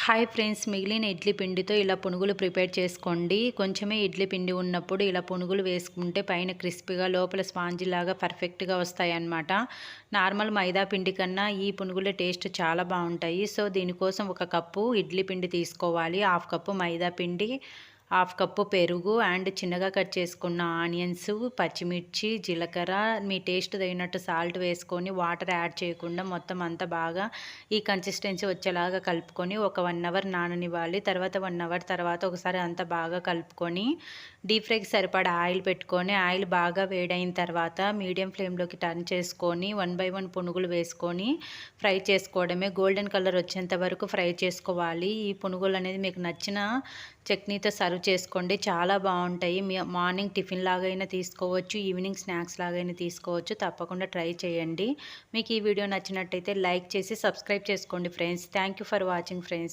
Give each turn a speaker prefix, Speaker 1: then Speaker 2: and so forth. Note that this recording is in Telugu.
Speaker 1: హాయ్ ఫ్రెండ్స్, మిగిలిన ఇడ్లీ పిండితో ఇలా పునుగులు ప్రిపేర్ చేసుకోండి. కొంచెమే ఇడ్లీ పిండి ఉన్నప్పుడు ఇలా పునుగులు వేసుకుంటే పైన క్రిస్పీగా లోపల స్పాంజీ లాగా పర్ఫెక్ట్గా వస్తాయన్నమాట. నార్మల్ మైదా పిండి కన్నా ఈ పునుగుల టేస్ట్ చాలా బాగుంటాయి. సో దీనికోసం ఒక కప్పు ఇడ్లీ పిండి తీసుకోవాలి, హాఫ్ కప్పు మైదా పిండి, హాఫ్ కప్పు పెరుగు అండ్ చిన్నగా కట్ చేసుకున్న ఆనియన్స్, పచ్చిమిర్చి, జీలకర్ర, మీ టేస్ట్ తగినట్టు సాల్ట్ వేసుకొని వాటర్ యాడ్ చేయకుండా మొత్తం అంతా బాగా ఈ కన్సిస్టెన్సీ వచ్చేలాగా కలుపుకొని ఒక 1 అవర్ నాననివ్వాలి. తర్వాత 1 అవర్ తర్వాత ఒకసారి అంతా బాగా కలుపుకొని డీప్ ఫ్రైకి సరిపడా ఆయిల్ పెట్టుకొని ఆయిల్ బాగా వేడైన తర్వాత మీడియం ఫ్లేమ్లోకి టర్న్ చేసుకొని 1 బై 1 పునుగులు వేసుకొని ఫ్రై చేసుకోవడమే. గోల్డెన్ కలర్ వచ్చేంత వరకు ఫ్రై చేసుకోవాలి. ఈ పునుగులు అనేది మీకు నచ్చిన చట్నీతో సర్వ్ చేసుకోండి, చాలా బాగుంటాయి. మార్నింగ్ టిఫిన్ లాగైనా తీసుకోవచ్చు, ఈవినింగ్ స్నాక్స్ లాగైనా తీసుకోవచ్చు. తప్పకుండా ట్రై చేయండి. మీకు ఈ వీడియో నచ్చినట్టయితే లైక్ చేసి సబ్స్క్రైబ్ చేసుకోండి friends. Thank you for watching friends.